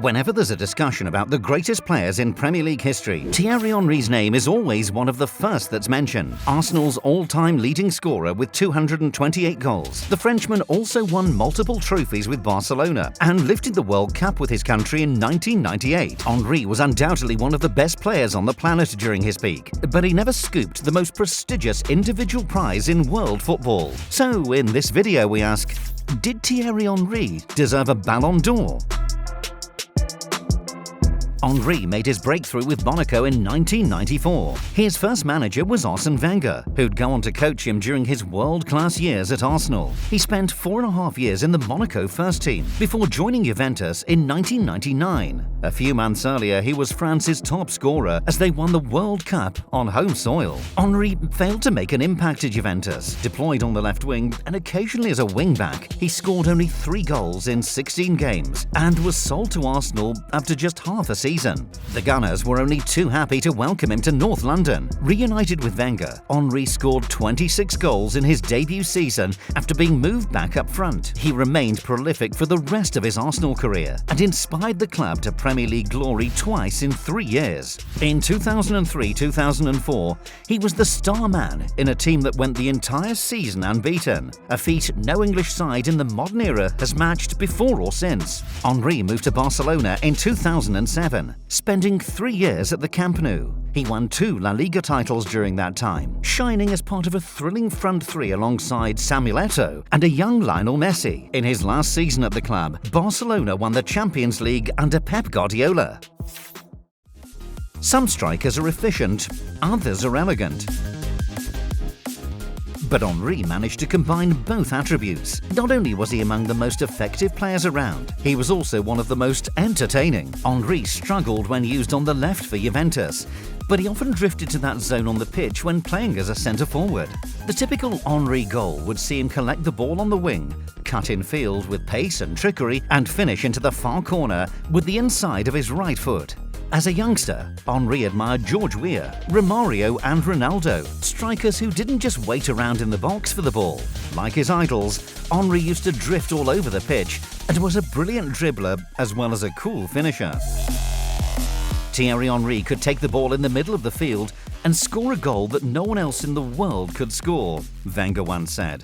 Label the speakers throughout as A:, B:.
A: Whenever there's a discussion about the greatest players in Premier League history, Thierry Henry's name is always one of the first that's mentioned. Arsenal's all-time leading scorer with 228 goals, the Frenchman also won multiple trophies with Barcelona and lifted the World Cup with his country in 1998. Henry was undoubtedly one of the best players on the planet during his peak, but he never scooped the most prestigious individual prize in world football. So in this video we ask, did Thierry Henry deserve a Ballon d'Or? Henry made his breakthrough with Monaco in 1994. His first manager was Arsene Wenger, who'd go on to coach him during his world-class years at Arsenal. He spent 4.5 years in the Monaco first team before joining Juventus in 1999. A few months earlier, he was France's top scorer as they won the World Cup on home soil. Henry failed to make an impact at Juventus. Deployed on the left wing and occasionally as a wing-back, he scored only 3 goals in 16 games and was sold to Arsenal after just half a season. The Gunners were only too happy to welcome him to North London. Reunited with Wenger, Henry scored 26 goals in his debut season after being moved back up front. He remained prolific for the rest of his Arsenal career and inspired the club to Premier League glory twice in 3 years. In 2003-2004, he was the star man in a team that went the entire season unbeaten, a feat no English side in the modern era has matched before or since. Henry moved to Barcelona in 2007. Spending 3 years at the Camp Nou. He won 2 La Liga titles during that time, shining as part of a thrilling front three alongside Samuel Eto'o and a young Lionel Messi. In his last season at the club, Barcelona won the Champions League under Pep Guardiola. Some strikers are efficient, others are elegant. But Henry managed to combine both attributes. Not only was he among the most effective players around, he was also one of the most entertaining. Henry struggled when used on the left for Juventus, but he often drifted to that zone on the pitch when playing as a centre-forward. The typical Henry goal would see him collect the ball on the wing, cut in field with pace and trickery, and finish into the far corner with the inside of his right foot. As a youngster, Henry admired George Weah, Romario and Ronaldo, strikers who didn't just wait around in the box for the ball. Like his idols, Henry used to drift all over the pitch and was a brilliant dribbler as well as a cool finisher. Thierry Henry could take the ball in the middle of the field and score a goal that no one else in the world could score, Wenger once said.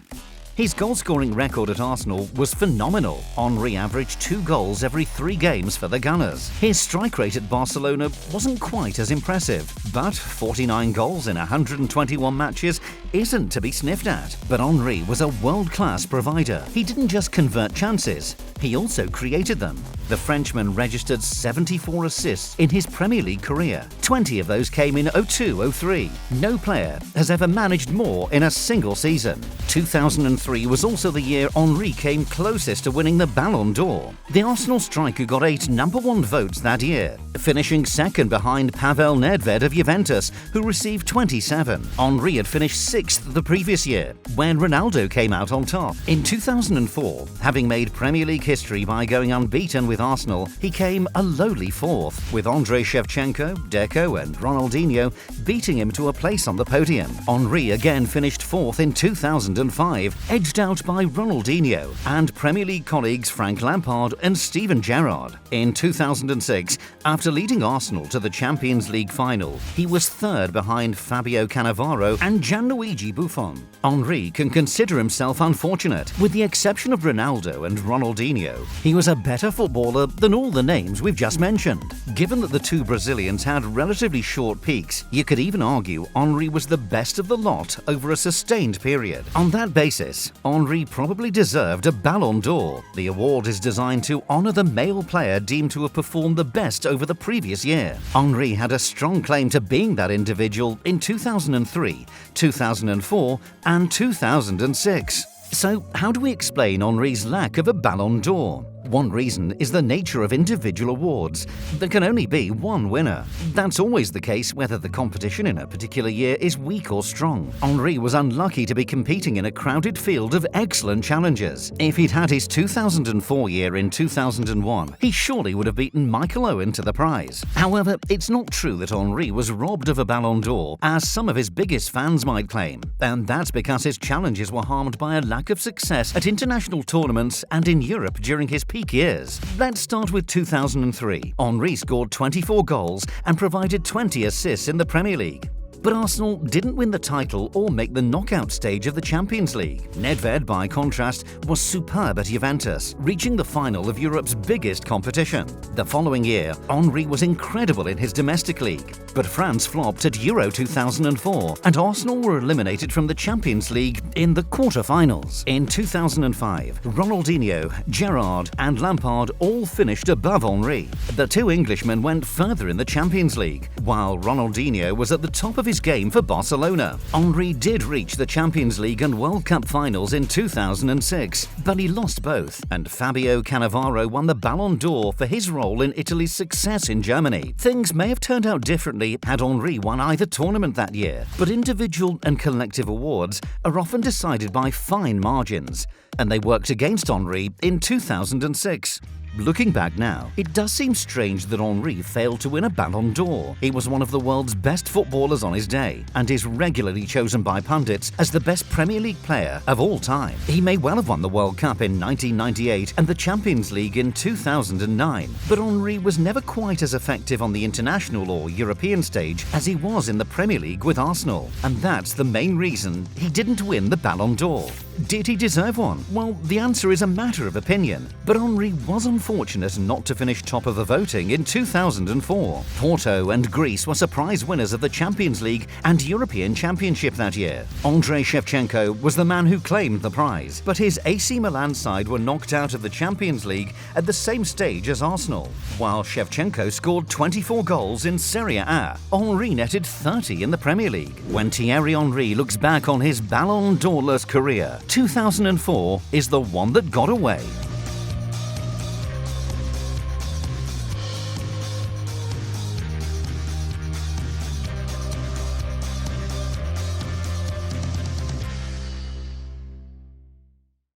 A: His goal-scoring record at Arsenal was phenomenal. Henry averaged 2 goals every 3 games for the Gunners. His strike rate at Barcelona wasn't quite as impressive, but 49 goals in 121 matches isn't to be sniffed at. But Henry was a world-class provider. He didn't just convert chances, he also created them. The Frenchman registered 74 assists in his Premier League career. 20 of those came in 02-03. No player has ever managed more in a single season. 2003 was also the year Henry came closest to winning the Ballon d'Or. The Arsenal striker got 8 number 1 votes that year, finishing second behind Pavel Nedved of Juventus, who received 27. Henry had finished 6th the previous year, when Ronaldo came out on top. In 2004, having made Premier League history by going unbeaten with Arsenal, he came a lowly 4th, with Andrei Shevchenko, Deco and Ronaldinho beating him to a place on the podium. Henry again finished 4th in 2005, edged out by Ronaldinho and Premier League colleagues Frank Lampard and Steven Gerrard. In 2006, after leading Arsenal to the Champions League final, he was 3rd behind Fabio Cannavaro and Gianluigi Buffon. Henry can consider himself unfortunate. With the exception of Ronaldo and Ronaldinho, he was a better footballer than all the names we've just mentioned. Given that the 2 Brazilians had relatively short peaks, you could even argue Henry was the best of the lot over a sustained period. On that basis, Henry probably deserved a Ballon d'Or. The award is designed to honour the male player deemed to have performed the best over the previous year. Henry had a strong claim to being that individual in 2003, 2004 and 2006. So, how do we explain Henry's lack of a Ballon d'Or? One reason is the nature of individual awards. There can only be one winner. That's always the case whether the competition in a particular year is weak or strong. Henry was unlucky to be competing in a crowded field of excellent challengers. If he'd had his 2004 year in 2001, he surely would have beaten Michael Owen to the prize. However, it's not true that Henry was robbed of a Ballon d'Or, as some of his biggest fans might claim, and that's because his challenges were harmed by a lack of success at international tournaments and in Europe during his peak years. Let's start with 2003. Henry scored 24 goals and provided 20 assists in the Premier League. But Arsenal didn't win the title or make the knockout stage of the Champions League. Nedved, by contrast, was superb at Juventus, reaching the final of Europe's biggest competition. The following year, Henry was incredible in his domestic league. But France flopped at Euro 2004, and Arsenal were eliminated from the Champions League in the quarter-finals. In 2005, Ronaldinho, Gerrard and Lampard all finished above Henry. The two Englishmen went further in the Champions League, while Ronaldinho was at the top of his game for Barcelona. Henry did reach the Champions League and World Cup finals in 2006, but he lost both, and Fabio Cannavaro won the Ballon d'Or for his role in Italy's success in Germany. Things may have turned out differently had Henry won either tournament that year, but individual and collective awards are often decided by fine margins, and they worked against Henry in 2006. Looking back now, it does seem strange that Henry failed to win a Ballon d'Or. He was one of the world's best footballers on his day, and is regularly chosen by pundits as the best Premier League player of all time. He may well have won the World Cup in 1998 and the Champions League in 2009, but Henry was never quite as effective on the international or European stage as he was in the Premier League with Arsenal, and that's the main reason he didn't win the Ballon d'Or. Did he deserve one? Well, the answer is a matter of opinion, but Henry was unfortunate not to finish top of the voting in 2004. Porto and Greece were surprise winners of the Champions League and European Championship that year. Andrei Shevchenko was the man who claimed the prize, but his AC Milan side were knocked out of the Champions League at the same stage as Arsenal. While Shevchenko scored 24 goals in Serie A, Henry netted 30 in the Premier League. When Thierry Henry looks back on his Ballon d'Or-less career, 2004 is the one that got away.